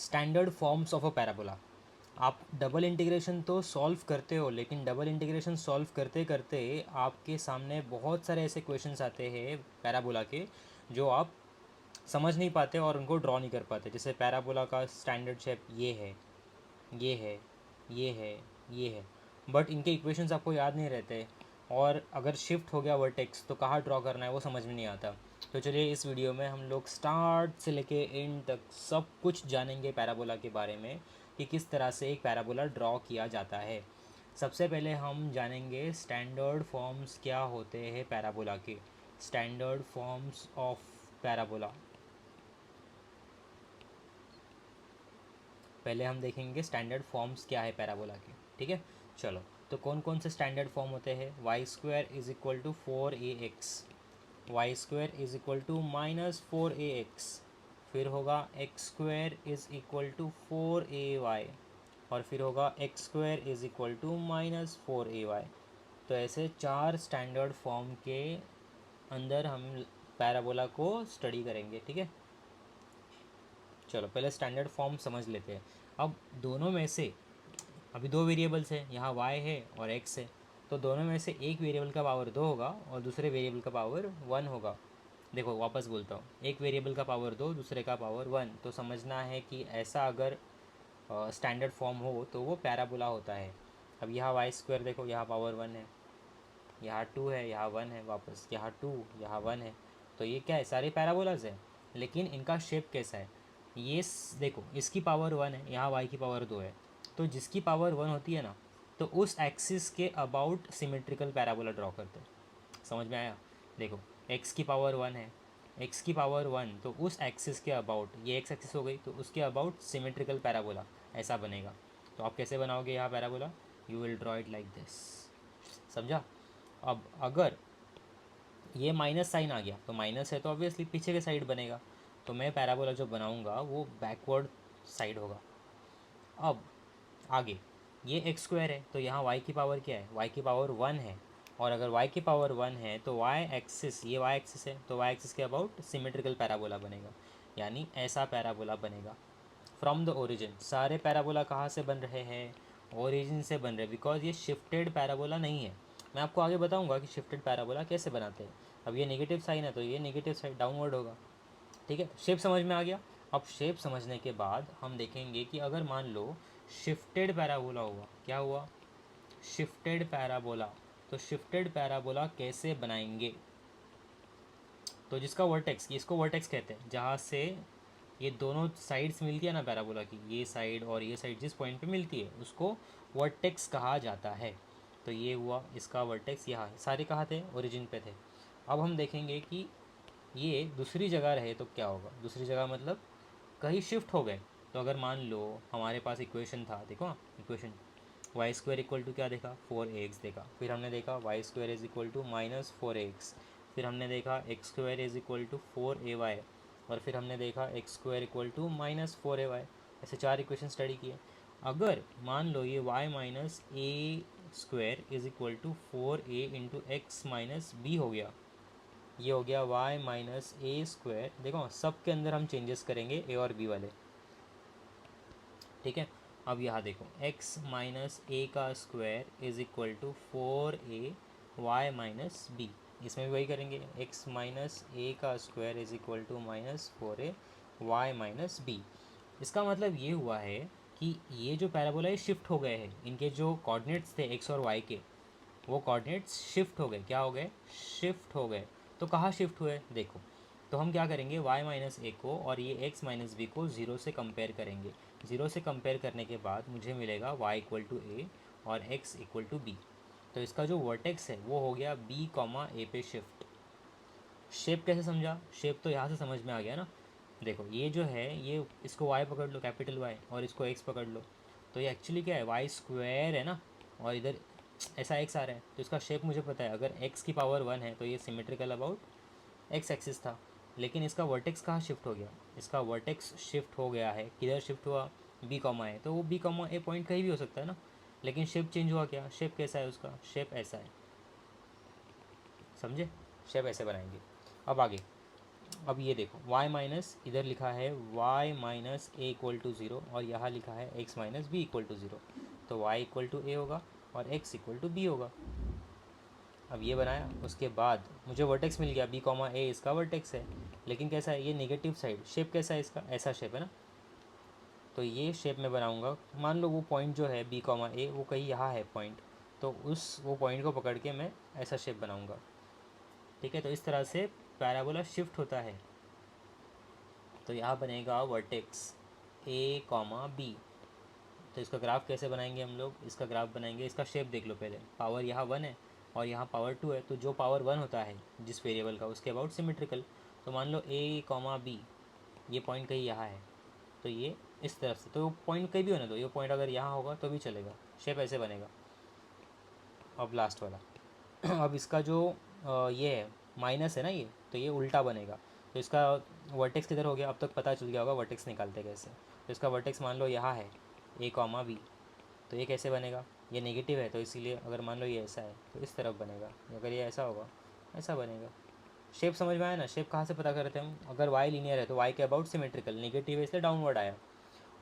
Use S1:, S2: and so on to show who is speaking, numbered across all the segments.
S1: Standard forms of a parabola. आप double integration तो solve करते हो, लेकिन डबल इंटीग्रेशन सॉल्व करते करते आपके सामने बहुत सारे ऐसे क्वेश्चंस आते हैं पैराबोला के जो आप समझ नहीं पाते और उनको ड्रॉ नहीं कर पाते। जैसे पैराबोला का स्टैंडर्ड शेप ये है, ये है, ये है, ये है, बट इनके इक्वेशंस आपको याद नहीं रहते, और अगर शिफ्ट हो गया वर्टेक्स तो कहाँ ड्रॉ करना है वो समझ में नहीं आता। तो चलिए इस वीडियो में हम लोग स्टार्ट से लेके एंड तक सब कुछ जानेंगे पैराबोला के बारे में कि किस तरह से एक पैराबोला ड्रॉ किया जाता है। सबसे पहले हम जानेंगे स्टैंडर्ड फॉर्म्स क्या होते हैं पैराबोला के। स्टैंडर्ड फॉर्म्स ऑफ पैराबोला पहले हम देखेंगे स्टैंडर्ड फॉर्म्स क्या है पैराबोला के। ठीक है, चलो। तो कौन कौन से स्टैंडर्ड फॉर्म होते हैं? Y square is equal to 4ax, Y square is equal to -4ax, फिर होगा X square is equal to 4ay, और फिर होगा X square is equal to -4ay। तो ऐसे 4 स्टैंडर्ड फॉर्म के अंदर हम पैराबोला को स्टडी करेंगे। ठीक है, चलो पहले स्टैंडर्ड फॉर्म समझ लेते हैं। अब दोनों में से अभी दो वेरिएबल्स है, यहाँ y है और x है, तो दोनों में से एक वेरिएबल का पावर 2 होगा और दूसरे वेरिएबल का पावर 1 होगा। देखो वापस बोलता हूँ, एक वेरिएबल का पावर 2, दूसरे का पावर 1, तो समझना है कि ऐसा अगर स्टैंडर्ड फॉर्म हो तो वो पैराबोला होता है। अब यहाँ वाई स्क्वायर देखो, यहाँ पावर 1 है, यहाँ 2 है, यहाँ 1 है, वापस यहाँ 2, यहाँ 1 है, तो ये क्या है? सारे पैराबोलाज है, लेकिन इनका शेप कैसा है? ये देखो, इसकी पावर 1 है, यहाँ y की पावर 2 है, तो जिसकी पावर 1 होती है ना, तो उस एक्सिस के अबाउट सिमेट्रिकल पैराबोला ड्रॉ करते हैं। समझ में आया? देखो, x की पावर 1 है, x की पावर 1, तो उस एक्सिस के अबाउट, ये x एक्सिस हो गई, तो उसके अबाउट सिमेट्रिकल पैराबोला ऐसा बनेगा। तो आप कैसे बनाओगे यहाँ parabola? You will draw it like this. समझा? अब अगर ये माइनस साइन आ गया, तो माइनस है तो ऑब्वियसली पीछे के साइड बनेगा, तो मैं पैराबोला जो बनाऊंगा वो बैकवर्ड साइड होगा। अब आगे ये एक्स स्क्वायर है, तो यहाँ y की पावर क्या है? y की पावर 1 है, और अगर y की पावर 1 है तो y एक्सिस, ये y एक्सिस है, तो y एक्सिस के अबाउट सिमेट्रिकल पैराबोला बनेगा, यानी ऐसा पैराबोला बनेगा। फ्रॉम द ओरिजिन, सारे पैराबोला कहाँ से बन रहे हैं? ओरिजिन से बन रहे, बिकॉज ये शिफ्टेड पैराबोला नहीं है। मैं आपको आगे बताऊंगा कि शिफ्टेड पैराबोला कैसे बनाते हैं। अब ये नेगेटिव साइन है तो ये नेगेटिव साइड डाउनवर्ड होगा। ठीक है, शेप समझ में आ गया। अब शेप समझने के बाद हम देखेंगे कि अगर मान लो शिफ्टेड पैराबोला हुआ, क्या हुआ? Shifted parabola. तो शिफ्टेड पैराबोला कैसे बनाएंगे? तो जिसका वर्टेक्स, इसको वर्टेक्स कहते हैं, जहाँ से ये दोनों साइड्स मिलती है ना पैराबोला की, ये साइड और ये साइड जिस पॉइंट पे मिलती है उसको वर्टेक्स कहा जाता है। तो ये हुआ इसका वर्टेक्स, यहाँ सारे कहाँ थे? ओरिजिन पे थे। अब हम देखेंगे कि ये दूसरी जगह रहे तो क्या होगा? दूसरी जगह मतलब कहीं शिफ्ट हो गए। तो अगर मान लो हमारे पास इक्वेशन था, देखो equation, Y square equal to क्या देखा? 4ax देखा, फिर हमने देखा Y square is equal to -4ax, फिर हमने देखा X square is equal to 4ay, और फिर हमने देखा X square equal to -4ay। ऐसे 4 इक्वेशन स्टडी किए। अगर मान लो ये y minus A square is equal to 4a into X minus B हो गया, ये हो गया y माइनस ए स्क्वायर। देखो सब के अंदर हम चेंजेस करेंगे a और b वाले। ठीक है, अब यहाँ देखो x माइनस ए का square is equal to 4a Y minus B, इसमें भी वही करेंगे, x माइनस ए का square is equal to -4a Y minus B. इसका मतलब ये हुआ है कि ये जो पैराबोला है शिफ्ट हो गए हैं, इनके जो कोऑर्डिनेट्स थे x और y के, वो कोऑर्डिनेट्स शिफ्ट हो गए। क्या हो गए? शिफ्ट हो गए। तो कहाँ शिफ्ट हुए? देखो, तो हम क्या करेंगे, y माइनस ए को और ये x माइनस बी को ज़ीरो से कंपेयर करेंगे। ज़ीरो से कंपेयर करने के बाद मुझे मिलेगा y इक्वल टू ए और x इक्वल टू बी। तो इसका जो वर्टेक्स है वो हो गया b कॉमा ए पे शिफ्ट। शेप कैसे समझा? शेप तो यहाँ से समझ में आ गया ना। देखो ये जो है, ये इसको y पकड़ लो, कैपिटल Y, और इसको x पकड़ लो, तो ये एक्चुअली क्या है? y स्क्वायर है ना, और इधर ऐसा x आ रहा है, तो इसका शेप मुझे पता है। अगर x की पावर 1 है तो ये सिमेट्रिकल अबाउट x एक्सिस था, लेकिन इसका वर्टेक्स कहाँ शिफ्ट हो गया? इसका वर्टेक्स शिफ्ट हो गया है, किधर शिफ्ट हुआ? b कॉमा ए, तो वो b कॉमा ए पॉइंट कहीं भी हो सकता है ना, लेकिन शेप चेंज हुआ। क्या शेप कैसा है उसका? शेप ऐसा है, समझे? शेप ऐसे बनाएंगे। अब आगे अब ये देखो y माइनस इधर लिखा है y minus A equal to 0 और यहाँ लिखा है x minus B equal to 0, तो y इक्वल टू ए होगा और x इक्वल टू बी होगा। अब ये बनाया, उसके बाद मुझे वर्टेक्स मिल गया b कॉमा ए, इसका वर्टेक्स है, लेकिन कैसा है ये नेगेटिव साइड, शेप कैसा है इसका, ऐसा शेप है ना, तो ये शेप में बनाऊंगा। मान लो वो पॉइंट जो है b कॉमा ए वो कहीं यहाँ है पॉइंट, तो उस वो पॉइंट को पकड़ के मैं ऐसा शेप बनाऊंगा, ठीक है। तो इस तरह से पैराबोला शिफ्ट होता है। तो यहाँ बनेगा वर्टेक्स a कॉमा बी। तो इसका ग्राफ कैसे बनाएंगे हम लोग, इसका ग्राफ बनाएंगे, इसका शेप देख लो पहले, पावर यहाँ 1 है और यहाँ पावर 2 है, तो जो पावर 1 होता है जिस वेरिएबल का उसके अबाउट सिमेट्रिकल। तो मान लो a कॉमा बी, ये पॉइंट कहीं यहाँ है, तो ये इस तरफ से, तो पॉइंट कहीं भी होने दो, ये पॉइंट अगर यहाँ होगा तो भी चलेगा, शेप ऐसे बनेगा। अब लास्ट वाला अब इसका जो ये है माइनस है ना ये, तो ये उल्टा बनेगा, तो इसका वर्टेक्स किधर हो गया, अब तक पता चल गया होगा वर्टेक्स निकालते कैसे। तो इसका वर्टेक्स मान लो यहाँ है a कॉमा बी, तो ये कैसे बनेगा, ये नेगेटिव है तो इसीलिए अगर मान लो ये ऐसा है तो इस तरफ बनेगा, अगर ये ऐसा होगा ऐसा बनेगा। शेप समझ में आया ना, शेप कहाँ से पता करते हैं हम, अगर y लीनियर है तो y के अबाउट सिमेट्रिकल, नेगेटिव है इसलिए डाउनवर्ड आया।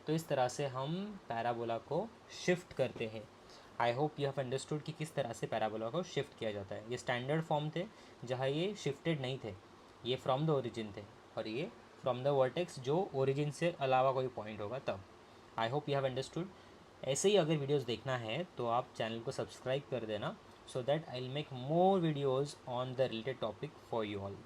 S1: तो इस तरह से हम पैराबोला को शिफ्ट करते हैं। I hope you have understood कि किस तरह से पैराबोला को शिफ्ट किया जाता है। ये स्टैंडर्ड फॉर्म थे जहाँ ये शिफ्टेड नहीं थे, ये फ्रॉम द ओरिजिन थे, और ये फ्रॉम द वर्टेक्स जो ओरिजिन से अलावा कोई पॉइंट होगा तब। I hope you have understood. ऐसे ही अगर वीडियोस देखना है तो आप चैनल को सब्सक्राइब कर देना, so that I will make more videos on the related topic for you all.